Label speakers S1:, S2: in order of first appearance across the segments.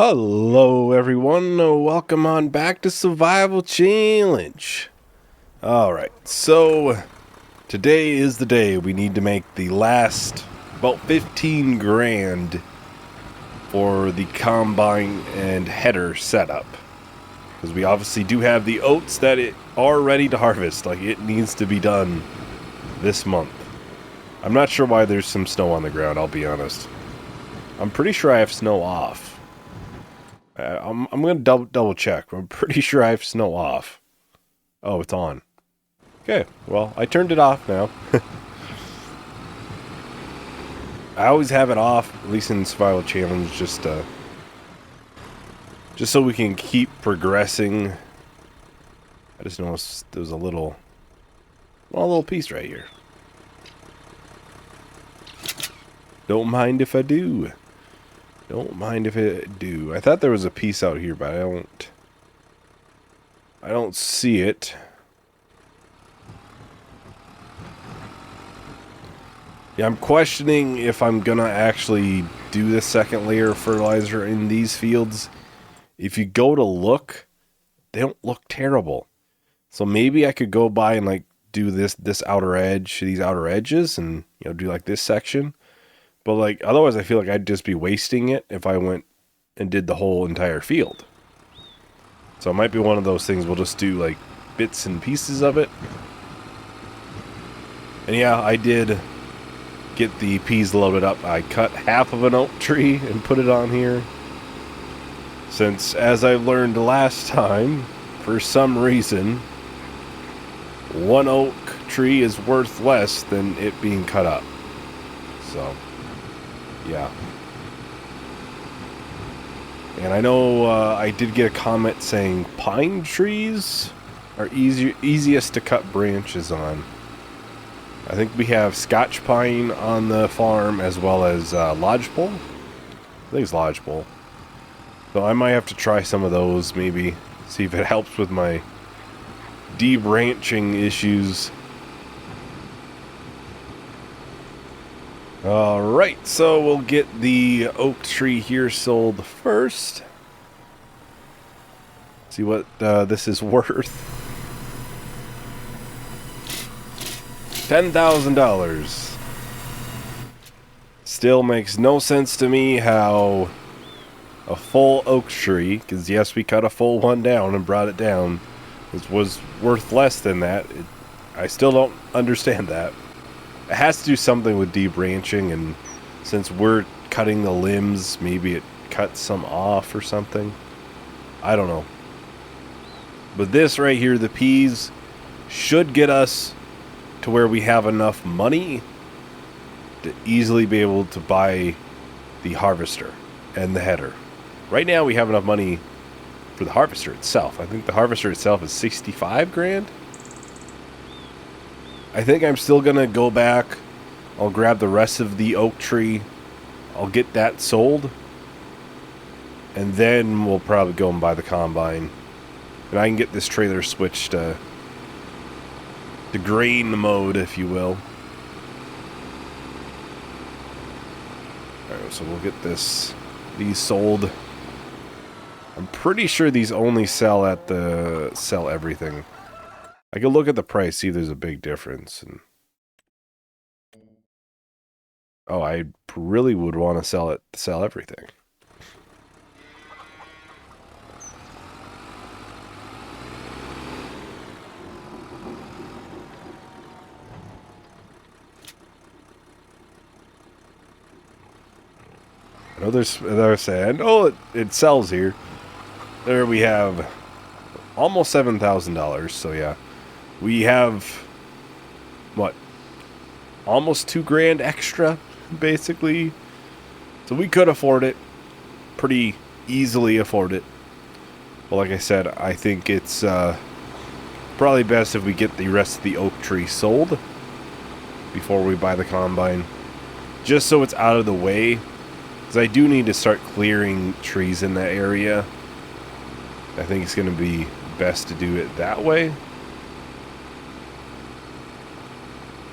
S1: Hello everyone, welcome on back to Survival Challenge. Alright, so today is the day we need to make the last about 15 grand for the combine and header setup. Because we obviously do have the oats that are ready to harvest, like it needs to be done this month. I'm not sure why there's some snow on the ground, I'll be honest. I'm pretty sure I have snow off. I'm going to double check. I'm pretty sure I have snow off. Oh, it's on. Okay, well, I turned it off now. I always have it off, at least in Survival Challenge, just so we can keep progressing. I just noticed there was a little piece right here. Don't mind if I do. Don't mind if it do. I thought there was a piece out here, but I don't see it. Yeah, I'm questioning if I'm gonna actually do the second layer of fertilizer in these fields. If you go to look, they don't look terrible. So maybe I could go by and like do this outer edge, these outer edges, and do like this section. But like otherwise I feel like I'd just be wasting it if I went and did the whole entire field. So it might be one of those things we'll just do like bits and pieces of it. And yeah, I did get the peas loaded up. I cut half of an oak tree and put it on here. Since, as I learned last time, for some reason, one oak tree is worth less than it being cut up. So yeah. And I know I did get a comment saying pine trees are easiest to cut branches on. I think we have Scotch pine on the farm as well as lodgepole. I think it's lodgepole. So I might have to try some of those, maybe see if it helps with my debranching issues. Alright, so we'll get the oak tree here sold first. See what this is worth. $10,000. Still makes no sense to me how a full oak tree, because yes, we cut a full one down and brought it down, was worth less than that. I still don't understand that. It has to do something with debranching, and since we're cutting the limbs, maybe it cuts some off or something. I don't know. But this right here, the peas, should get us to where we have enough money to easily be able to buy the harvester and the header. Right now we have enough money for the harvester itself. I think the harvester itself is 65 grand. I think I'm still gonna go back. I'll grab the rest of the oak tree. I'll get that sold. And then we'll probably go and buy the combine. And I can get this trailer switched to grain mode, if you will. Alright, so we'll get these sold. I'm pretty sure these only sell at the sell everything. I can look at the price, see if there's a big difference. And oh, I really would want to sell everything. I know they're saying, oh, it sells here. There we have almost $7,000, so yeah. We have, what, almost 2 grand extra, basically. So we could afford it. Pretty easily afford it. But like I said, I think it's probably best if we get the rest of the oak tree sold before we buy the combine. Just so it's out of the way. Because I do need to start clearing trees in that area. I think it's going to be best to do it that way.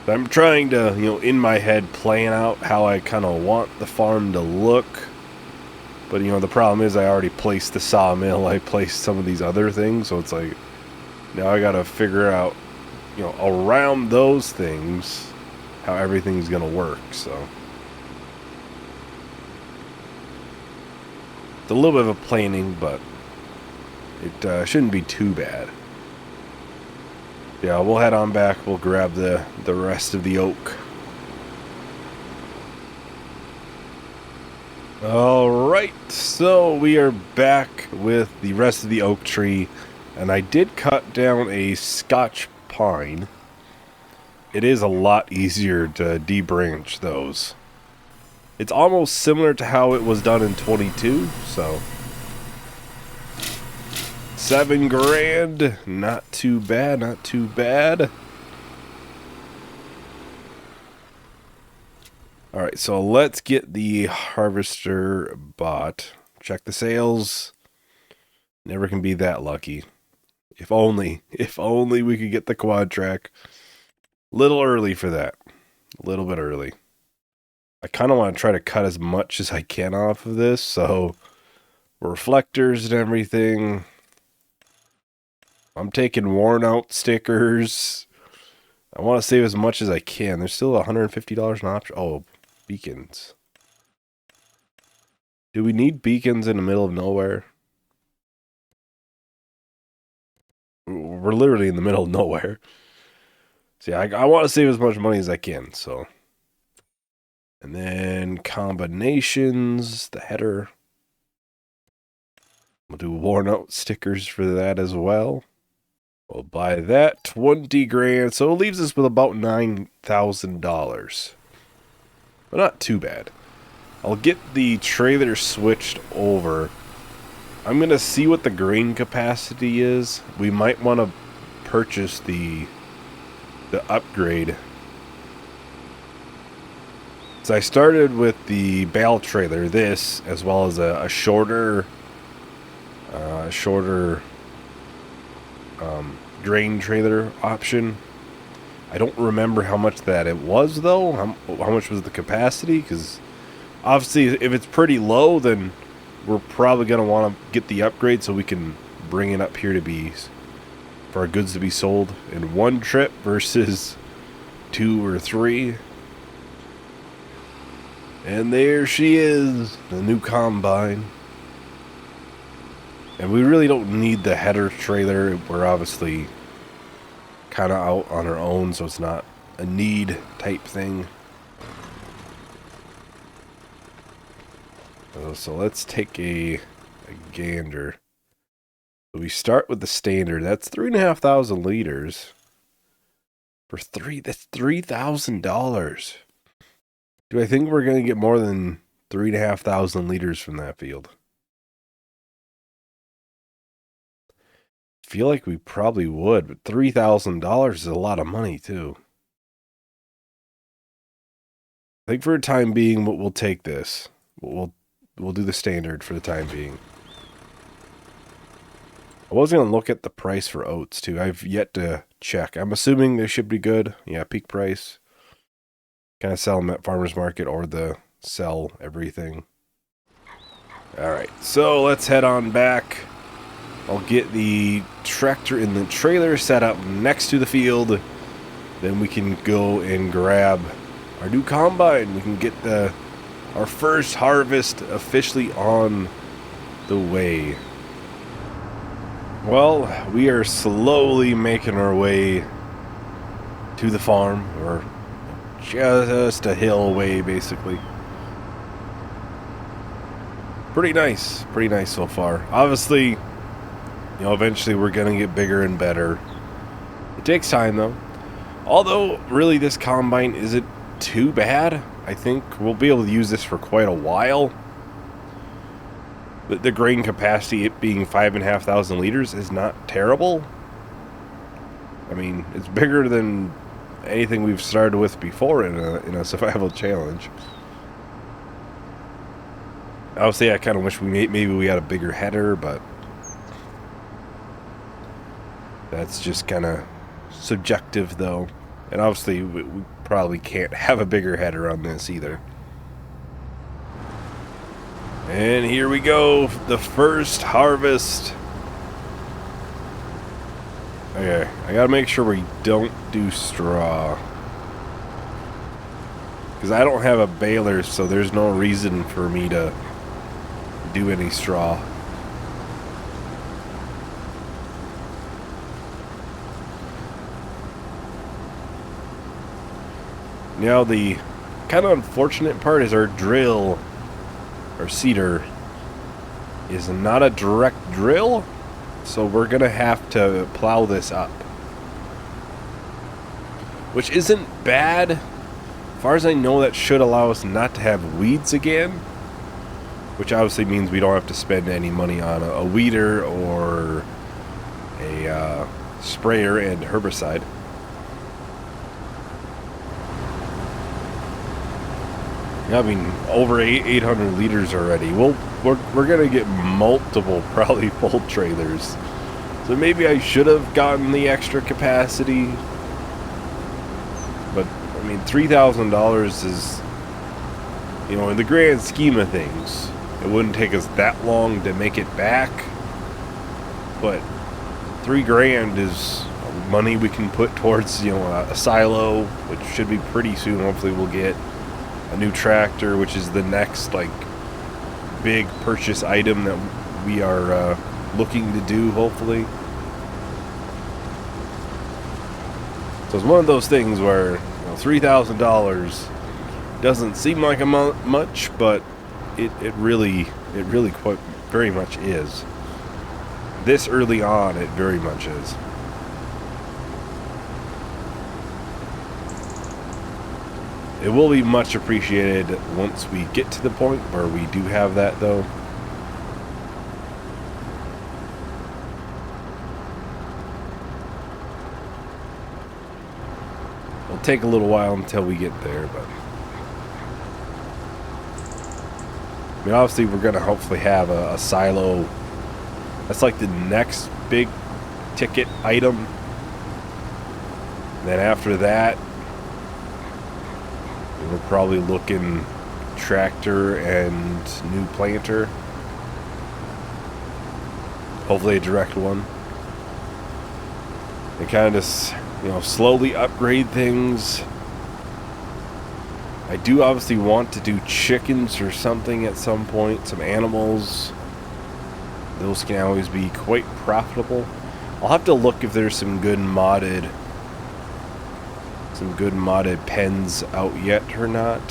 S1: I'm trying to, in my head, plan out how I kind of want the farm to look. But, you know, the problem is I already placed the sawmill. I placed some of these other things. So it's like, now I got to figure out, you know, around those things, how everything's going to work. So it's a little bit of a planning, but it shouldn't be too bad. Yeah, we'll head on back. We'll grab the rest of the oak. Alright, so we are back with the rest of the oak tree. And I did cut down a Scotch pine. It is a lot easier to debranch those. It's almost similar to how it was done in 22, so... $7,000, not too bad, not too bad. Alright, so let's get the harvester bought. Check the sales. Never can be that lucky. If only we could get the quad track. Little early for that. A little bit early. I kind of want to try to cut as much as I can off of this, so reflectors and everything. I'm taking worn out stickers. I want to save as much as I can. There's still $150 an option. Oh, beacons. Do we need beacons in the middle of nowhere? We're literally in the middle of nowhere. See, I want to save as much money as I can, so. And then combinations, the header. We'll do worn out stickers for that as well. We'll buy that, $20,000. So it leaves us with about $9,000. But not too bad. I'll get the trailer switched over. I'm going to see what the grain capacity is. We might want to purchase the upgrade. So I started with the bale trailer, this, as well as a shorter grain trailer option. I don't remember how much that it was, though. How much was the capacity? Because obviously, if it's pretty low, then we're probably going to want to get the upgrade so we can bring it up here to be, for our goods to be sold in one trip versus 2 or 3. And there she is, the new combine. And we really don't need the header trailer. We're obviously kind of out on our own, so it's not a need type thing. So let's take a gander. So we start with the standard. That's 3,500 liters. That's $3,000. Do I think we're going to get more than 3,500 liters from that field? Feel like we probably would, but $3,000 is a lot of money too. I think for the time being, we'll take this. We'll do the standard for the time being. I was going to look at the price for oats too. I've yet to check. I'm assuming they should be good. Yeah, peak price. Kind of sell them at farmer's market or the sell everything. Alright, so let's head on back. I'll get the tractor in the trailer set up next to the field. Then we can go and grab our new combine. We can get our first harvest officially on the way. Well, we are slowly making our way to the farm. We're just a hill away, basically. Pretty nice so far. Obviously, you know, eventually we're going to get bigger and better. It takes time, though. Although, really, this combine isn't too bad. I think we'll be able to use this for quite a while. The grain capacity, it being 5,500 liters, is not terrible. I mean, it's bigger than anything we've started with before in a survival challenge. Obviously, I kind of wish maybe we had a bigger header, but that's just kind of subjective, though. And obviously, we probably can't have a bigger header on this either. And here we go, the first harvest. Okay, I gotta make sure we don't do straw. Because I don't have a baler, so there's no reason for me to do any straw. Now the kind of unfortunate part is our drill, our seeder, is not a direct drill, so we're gonna have to plow this up, which isn't bad. As far as I know, that should allow us not to have weeds again, which obviously means we don't have to spend any money on a weeder or a sprayer and herbicide. I mean, over 800 liters already. We're gonna get multiple, probably full trailers. So maybe I should have gotten the extra capacity. But I mean, $3,000 is, you know, in the grand scheme of things, it wouldn't take us that long to make it back. But $3,000 is money we can put towards, you know, a silo, which should be pretty soon. Hopefully, we'll get a new tractor, which is the next like big purchase item that we are looking to do, hopefully. So it's one of those things where, you know, $3,000 doesn't seem like much, but it really quite very much is. This early on, it very much is. It will be much appreciated once we get to the point where we do have that, though. It'll take a little while until we get there, but I mean, obviously we're going to hopefully have a silo. That's like the next big ticket item. And then after that, we're probably looking tractor and new planter. Hopefully a direct one. And kind of just, you know, slowly upgrade things. I do obviously want to do chickens or something at some point, some animals. Those can always be quite profitable. I'll have to look if there's some good modded pens out yet or not.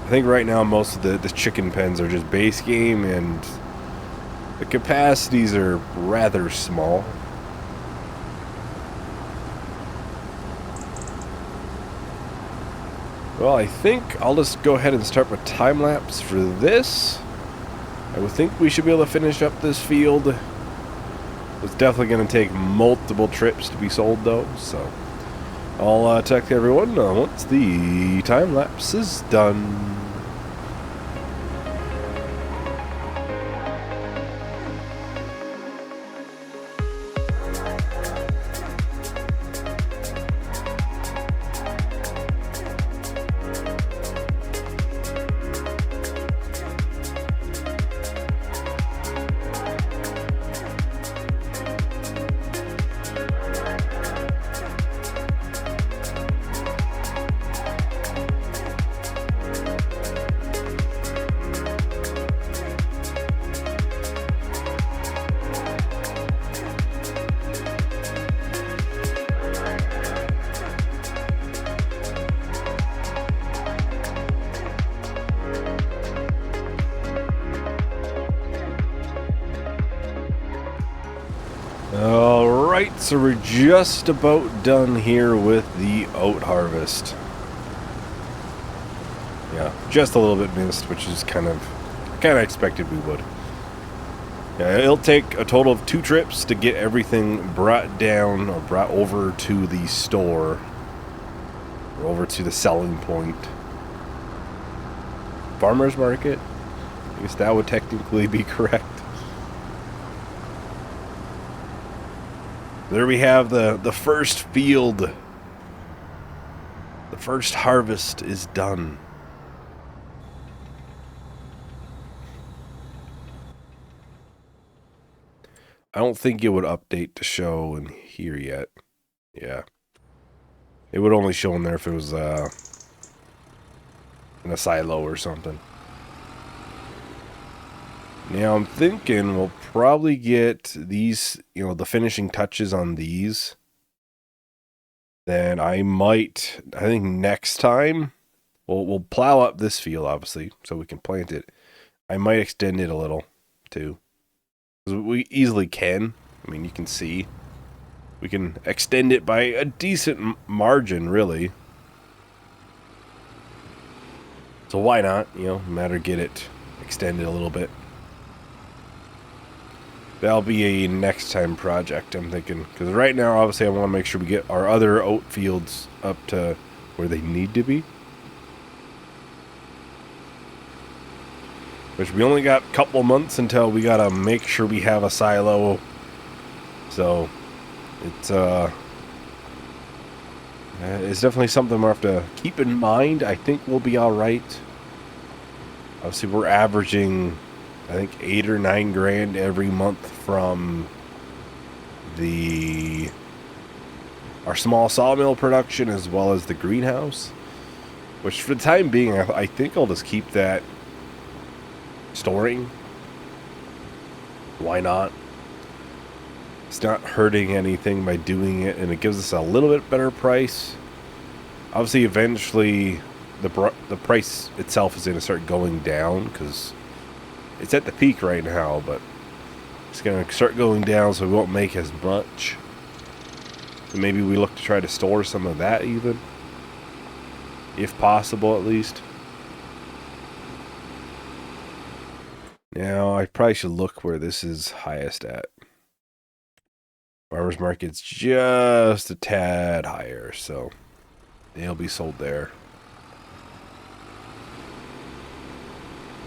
S1: I think right now most of the chicken pens are just base game, and the capacities are rather small. Well, I think I'll just go ahead and start with time lapse for this. I would think we should be able to finish up this field. It's definitely going to take multiple trips to be sold, though, so I'll text everyone once the time lapse is done. Alright, so we're just about done here with the oat harvest. Yeah, just a little bit missed, which is kind of expected we would. Yeah, it'll take a total of 2 trips to get everything brought down or brought over to the store, or over to the selling point. Farmer's market? I guess that would technically be correct. There we have the first field. The first harvest is done. I don't think it would update to show in here yet. Yeah. It would only show in there if it was in a silo or something. Now I'm thinking we'll probably get these, you know, the finishing touches on these. Then I think next time, we'll plow up this field, obviously, so we can plant it. I might extend it a little, too. Because we easily can. I mean, you can see. We can extend it by a decent margin, really. So why not, you know, matter get it extended a little bit. That'll be a next time project, I'm thinking. Because right now, obviously, I want to make sure we get our other oat fields up to where they need to be. Which we only got a couple months until we gotta make sure we have a silo. So, it's definitely something we'll have to keep in mind. I think we'll be alright. Obviously, we're averaging, I think, 8 or 9 grand every month from our small sawmill production as well as the greenhouse. Which, for the time being, I think I'll just keep that storing. Why not? It's not hurting anything by doing it, and it gives us a little bit better price. Obviously, eventually, the price itself is going to start going down because it's at the peak right now, but it's going to start going down, so we won't make as much. And maybe we look to try to store some of that even, if possible, at least. Now, I probably should look where this is highest at. Farmers Market's just a tad higher, so they'll be sold there.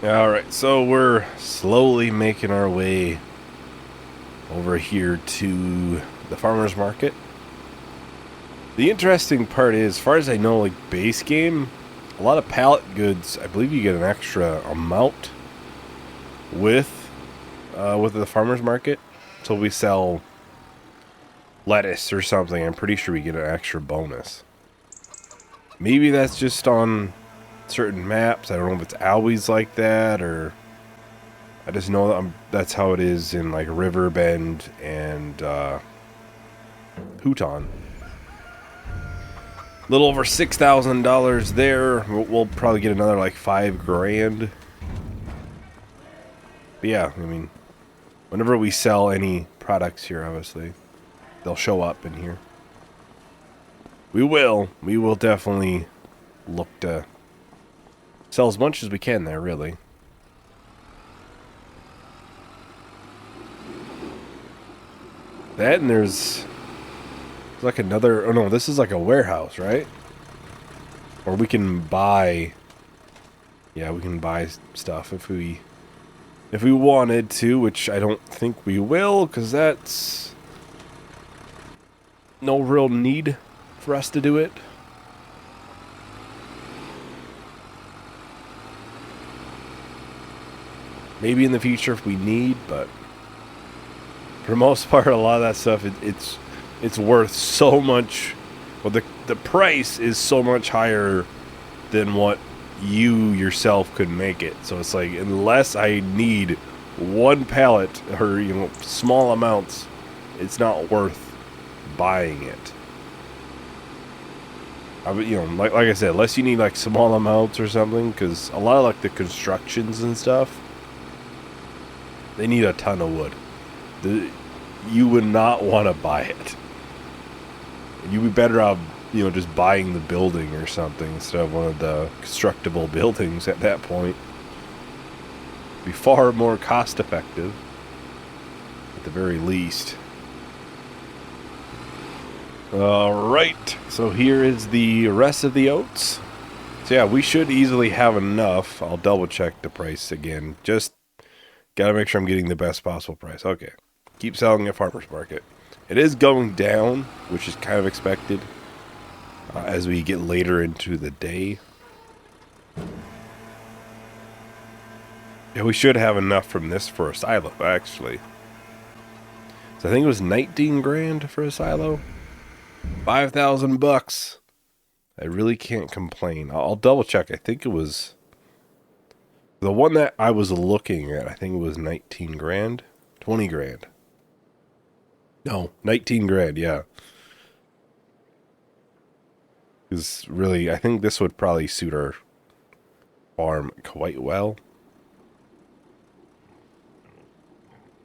S1: Alright, so we're slowly making our way over here to the farmer's market. The interesting part is, as far as I know, like base game, a lot of pallet goods, I believe you get an extra amount with the farmer's market. So we sell lettuce or something, I'm pretty sure we get an extra bonus. Maybe that's just on certain maps. I don't know if it's always like that, or I just know that that's how it is in like Riverbend and Houghton. A little over $6,000 there. We'll probably get another like 5 grand. But yeah, I mean, whenever we sell any products here, obviously, they'll show up in here. We will definitely look to sell as much as we can there, really. That, and there's like another, oh no, this is like a warehouse, right? Or we can buy, yeah, we can buy stuff if we wanted to, which I don't think we will, because that's no real need for us to do it. Maybe in the future if we need, but for the most part, a lot of that stuff, it's worth so much. Well, the price is so much higher than what you yourself could make it. So it's like, unless I need one pallet or, you know, small amounts, it's not worth buying it. You know, like I said, unless you need like small amounts or something, because a lot of like the constructions and stuff, they need a ton of wood. You would not want to buy it. You'd be better off, you know, just buying the building or something instead of one of the constructible buildings at that point. Be far more cost effective, at the very least. Alright, so here is the rest of the oats. So yeah, we should easily have enough. I'll double check the price again. Just gotta make sure I'm getting the best possible price. Okay, keep selling at farmer's market. It is going down, which is kind of expected as we get later into the day. Yeah, we should have enough from this for a silo, actually. So I think it was 19 grand for a silo. $5,000. I really can't complain. I'll double check. I think it was the one that I was looking at. I think it was 19 grand, 20 grand. No, 19 grand. Yeah. Because really, I think this would probably suit our farm quite well.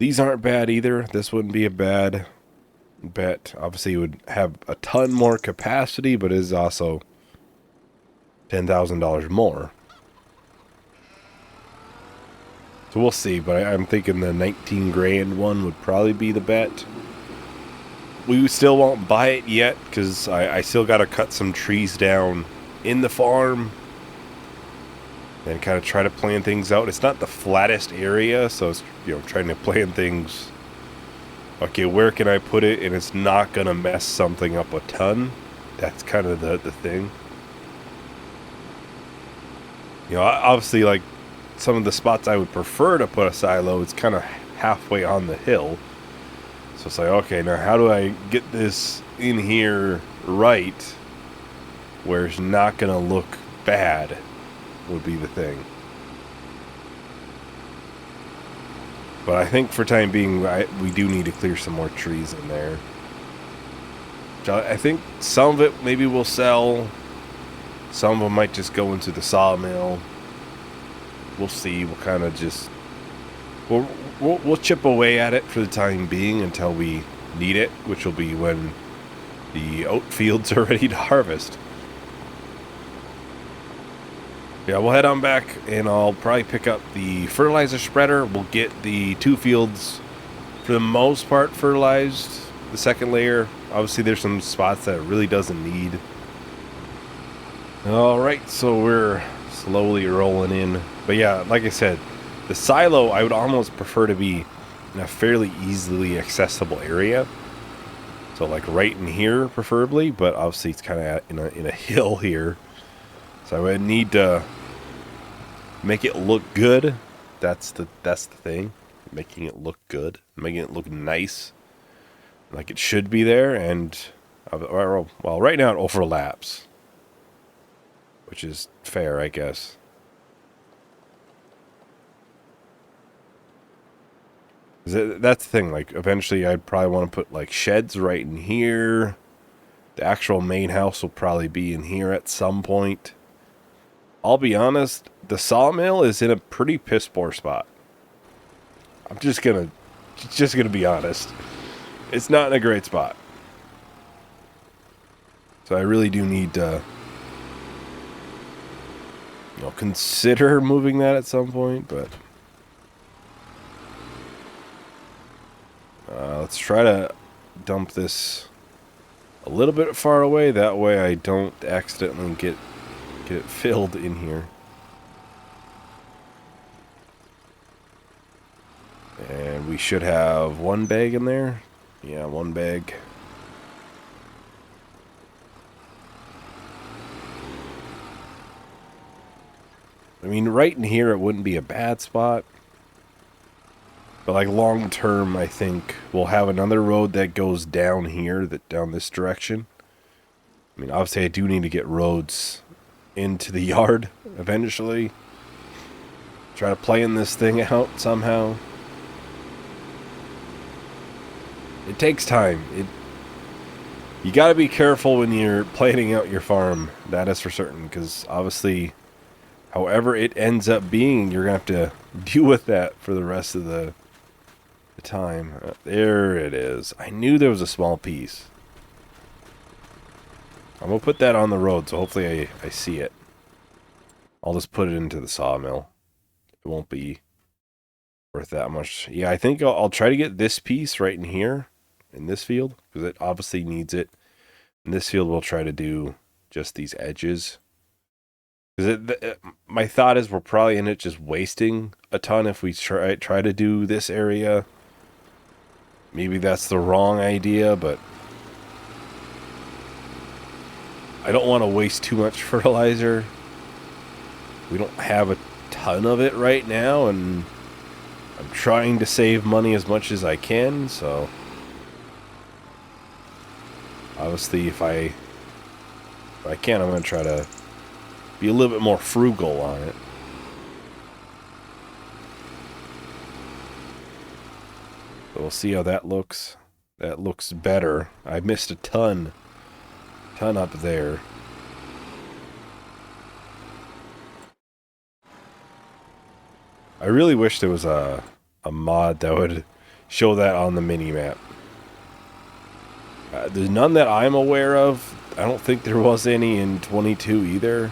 S1: These aren't bad either. This wouldn't be a bad bet. Obviously, it would have a ton more capacity, but is also $10,000 more. So we'll see, but I'm thinking the 19 grand one would probably be the bet. We still won't buy it yet because I still got to cut some trees down in the farm and kind of try to plan things out. It's not the flattest area, so it's, trying to plan things. Okay, where can I put it and it's not going to mess something up a ton? That's kind of the thing. Obviously, like, some of the spots I would prefer to put a silo, it's kind of halfway on the hill. So it's like, okay, now how do I get this in here right where it's not going to look bad would be the thing. But I think for time being, we do need to clear some more trees in there. I think some of it maybe we'll sell. Some of them might just go into the sawmill. We'll see. We'll kind of just... We'll chip away at it for the time being until we need it, which will be when the oat fields are ready to harvest. Yeah, we'll head on back, and I'll probably pick up the fertilizer spreader. We'll get the 2 fields, for the most part, fertilized. The second layer, obviously there's some spots that it really doesn't need. Alright, so we're slowly rolling in. But yeah, like I said, the silo, I would almost prefer to be in a fairly easily accessible area. So like right in here, preferably, but obviously it's kind of in a hill here. So I would need to make it look good. That's the thing. Making it look good. Making it look nice. Like it should be there. And, well, right now it overlaps. Which is fair, I guess. That's the thing, like, eventually I'd probably want to put, like, sheds right in here. The actual main house will probably be in here at some point. I'll be honest, the sawmill is in a pretty piss-poor spot. I'm just gonna be honest. It's not in a great spot. So I really do need to, consider moving that at some point, but... let's try to dump this a little bit far away. That way I don't accidentally get it filled in here. And we should have 1 bag in there. Yeah, 1 bag. I mean, right in here it wouldn't be a bad spot. But like long term, I think we'll have another road that goes down here, down this direction. I mean, obviously I do need to get roads into the yard eventually. Try to plan this thing out somehow. It takes time. You got to be careful when you're planning out your farm. That is for certain, because obviously, however it ends up being, you're going to have to deal with that for the rest of the time. There it is. I knew there was a small piece. I'm going to put that on the road, so hopefully I see it. I'll just put it into the sawmill. It won't be worth that much. Yeah, I think I'll try to get this piece right in here, in this field, because it obviously needs it. In this field, we'll try to do just these edges. Because my thought is we're probably in it just wasting a ton if we try to do this area. Maybe that's the wrong idea, but I don't want to waste too much fertilizer. We don't have a ton of it right now, and I'm trying to save money as much as I can, so Obviously, if I can, I'm going to try to be a little bit more frugal on it. So we'll see how that looks. That looks better. I missed a ton up there. I really wish there was a mod that would show that on the mini-map. There's none that I'm aware of. I don't think there was any in 22 either.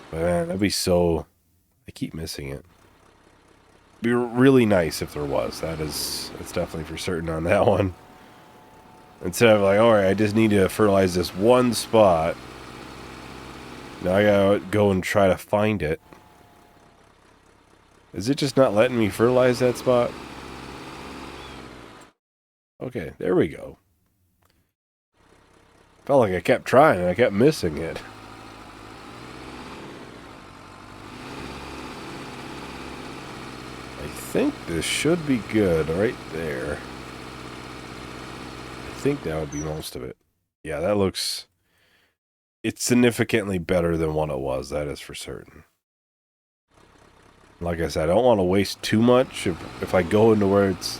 S1: But man, that'd be so... I keep missing it. It'd be really nice if there was. That's definitely for certain on that one. Instead of like, alright, I just need to fertilize this one spot. Now I gotta go and try to find it. Is it just not letting me fertilize that spot? Okay, there we go. Felt like I kept trying and I kept missing it. I think this should be good right there. I think that would be most of it. Yeah, that looks... It's significantly better than what it was, that is for certain. Like I said, I don't want to waste too much. If I go into where it's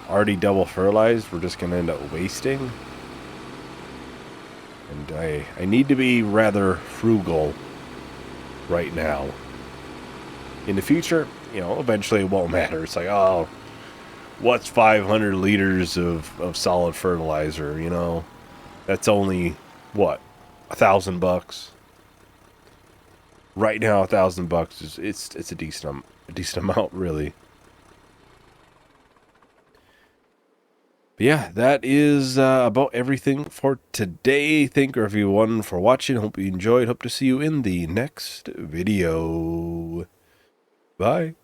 S1: already double fertilized, we're just going to end up wasting. And I need to be rather frugal right now. In the future, you know, eventually it won't matter. It's like, oh, what's 500 liters of solid fertilizer, you know? That's only, what, $1,000? Right now, $1,000 is it's a decent amount, really. But yeah, that is about everything for today. Thank everyone for watching. Hope you enjoyed. Hope to see you in the next video. Bye.